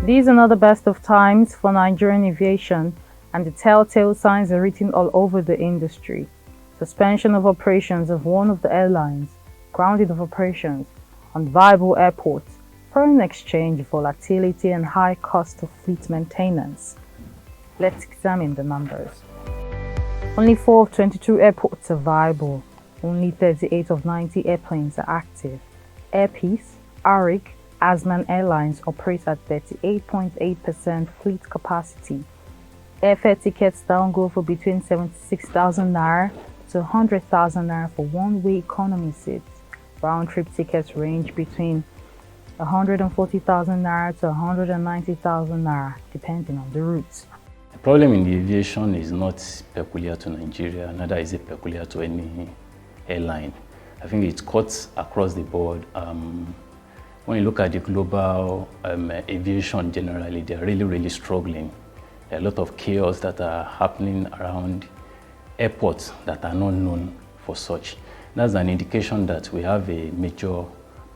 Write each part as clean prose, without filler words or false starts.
These are not the best of times for Nigerian aviation, and the telltale signs are written all over the industry. Suspension of operations of one of the airlines, grounding of operations, unviable airports, foreign exchange volatility, and high cost of fleet maintenance. Let's examine the numbers. Only 4 of 22 airports are viable. Only 38 of 90 airplanes are active. Airpeace, Arik, Azman Airlines operate at 38.8% fleet capacity. Airfare tickets now go for between 76,000 naira to 100,000 naira for one-way economy seats. Round-trip tickets range between 140,000 naira to 190,000 naira, depending on the route. The problem in the aviation is not peculiar to Nigeria, neither is it peculiar to any airline. I think it cuts across the board. When you look at the global aviation generally, they're really struggling. There are a lot of chaos that are happening around airports that are not known for such. That's an indication that we have a major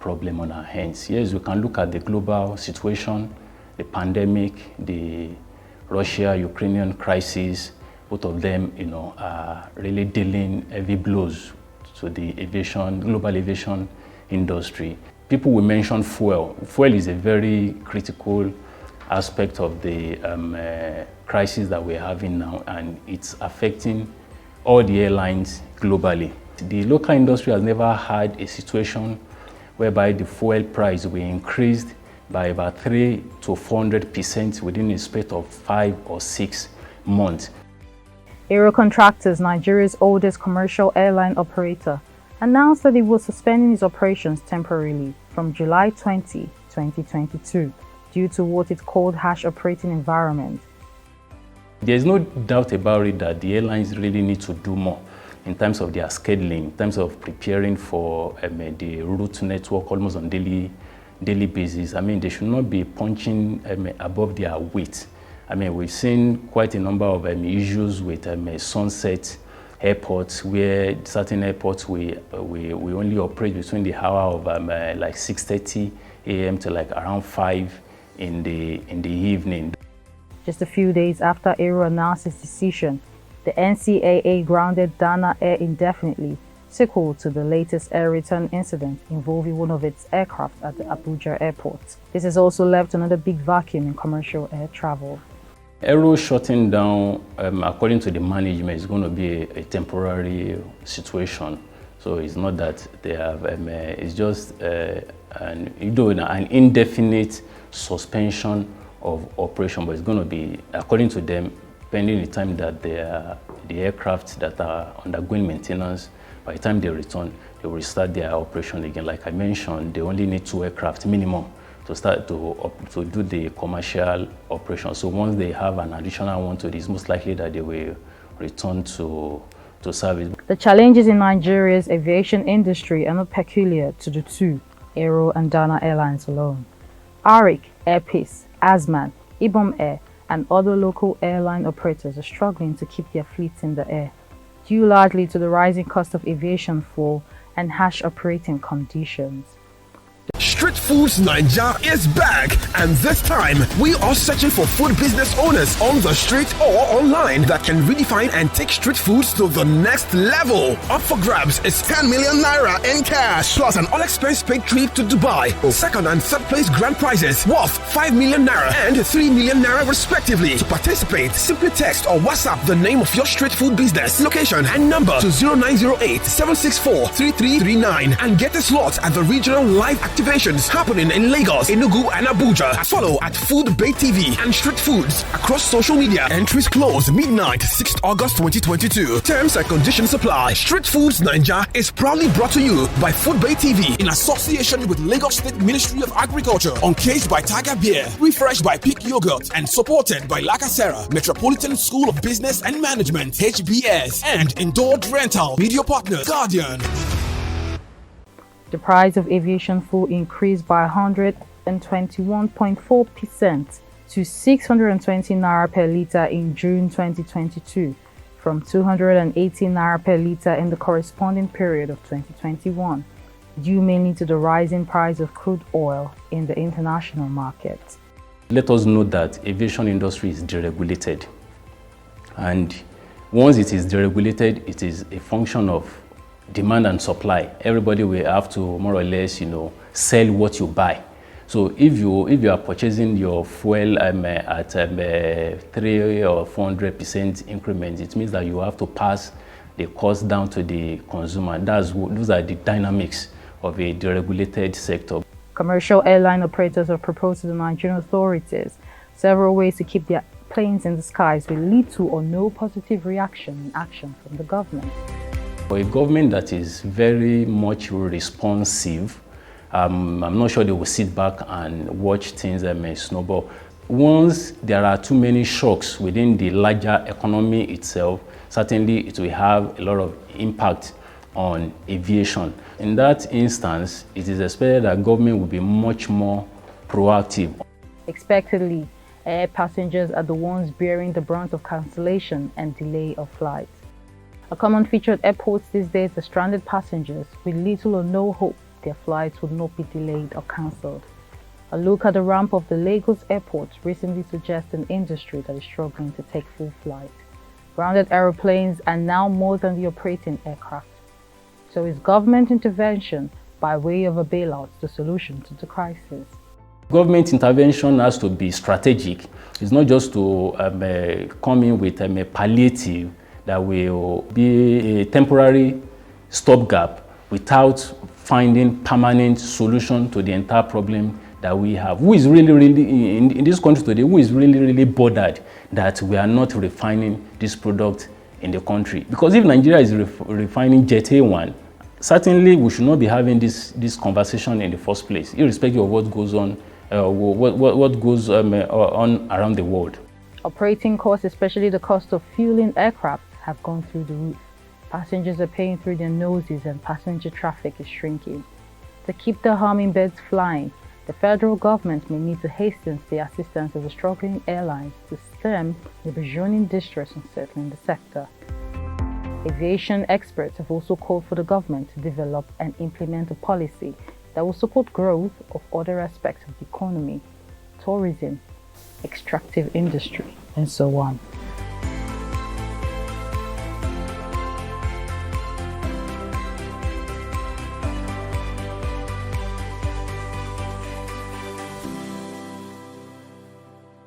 problem on our hands. Yes, we can look at the global situation, the pandemic, the Russia-Ukrainian crisis. Both of them, are really dealing heavy blows to the global aviation industry. People will mention fuel. Fuel is a very critical aspect of the crisis that we're having now, and it's affecting all the airlines globally. The local industry has never had a situation whereby the fuel price will increase by about 300% to 400% within a space of 5 or 6 months. Aero Contractors, Nigeria's oldest commercial airline operator, announced that it was suspending its operations temporarily from July 20, 2022, due to what it called harsh operating environment. There's no doubt about it that the airlines really need to do more in terms of their scheduling, in terms of preparing for the route network almost on daily basis. I mean, they should not be punching above their weight. I mean, we've seen quite a number of issues with sunset airports, where certain airports we only operate between the hour of like 6:30 a.m. to like around 5 in the evening. Just a few days after Aero announced its decision, the NCAA grounded Dana Air indefinitely, sequel to the latest air return incident involving one of its aircraft at the Abuja airport. This has also left another big vacuum in commercial air travel. Aero shutting down, according to the management, is going to be a temporary situation. So it's not that they have, it's just an indefinite suspension of operation, but it's going to be, according to them, pending the time that the aircraft that are undergoing maintenance, by the time they return, they will restart their operation again. Like I mentioned, they only need 2 aircraft minimum to start to do the commercial operation. So once they have an additional one to this, most likely that they will return to service. The challenges in Nigeria's aviation industry are not peculiar to the two, Aero and Dana Airlines alone. Arik, Airpeace, Azman, Ibom Air, and other local airline operators are struggling to keep their fleets in the air, due largely to the rising cost of aviation fuel and harsh operating conditions. Street Foods Naija is back, and this time we are searching for food business owners on the street or online that can redefine and take street foods to the next level. Up for grabs is 10 million naira in cash, plus an all-expense paid trip to Dubai. Second and third place grand prizes worth 5 million naira and 3 million naira respectively. To participate, simply text or WhatsApp the name of your street food business, location and number to 0908 764 3339 and get a slot at the regional live activations happening in Lagos, Enugu and Abuja. Follow at Food Bay TV and Street Foods across social media. Entries close midnight 6th August 2022. Terms and conditions apply. Street Foods Naija is proudly brought to you by Food Bay TV in association with Lagos State Ministry of Agriculture, uncaged by Tiger Beer, refreshed by Peak Yogurt, and supported by Lakasera, Metropolitan School of Business and Management, HBS, and Endured Rental, media partner, Guardian. The price of aviation fuel increased by 121.4% to 620 naira per litre in June 2022, from 280 naira per litre in the corresponding period of 2021, due mainly to the rising price of crude oil in the international market. Let us note that aviation industry is deregulated. And once it is deregulated, it is a function of demand and supply. Everybody will have to more or less, sell what you buy. So if you are purchasing your fuel at 300 or 400% increment, it means that you have to pass the cost down to the consumer. Those are the dynamics of a deregulated sector. Commercial airline operators have proposed to the Nigerian authorities several ways to keep their planes in the skies with little or no positive reaction and action from the government. For a government that is very much responsive, I'm not sure they will sit back and watch things snowball. Once there are too many shocks within the larger economy itself, certainly it will have a lot of impact on aviation. In that instance, it is expected that government will be much more proactive. Expectedly, air passengers are the ones bearing the brunt of cancellation and delay of flights. A common feature at airports these days are stranded passengers with little or no hope their flights would not be delayed or cancelled. A look at the ramp of the Lagos airport recently suggests an industry that is struggling to take full flight. Grounded aeroplanes are now more than the operating aircraft. So is government intervention by way of a bailout the solution to the crisis? Government intervention has to be strategic. It's not just to come in with a palliative that will be a temporary stopgap without finding permanent solution to the entire problem that we have. Who is really in this country today, who is really bothered that we are not refining this product in the country? Because if Nigeria is refining Jet A1, certainly we should not be having this conversation in the first place, irrespective of what goes on on around the world. Operating costs, especially the cost of fueling aircraft, have gone through the roof. Passengers are paying through their noses and passenger traffic is shrinking. To keep the hummingbirds flying, the federal government may need to hasten the assistance of the struggling airlines to stem the burgeoning distress unsettling the sector. Aviation experts have also called for the government to develop and implement a policy that will support growth of other aspects of the economy, tourism, extractive industry, and so on.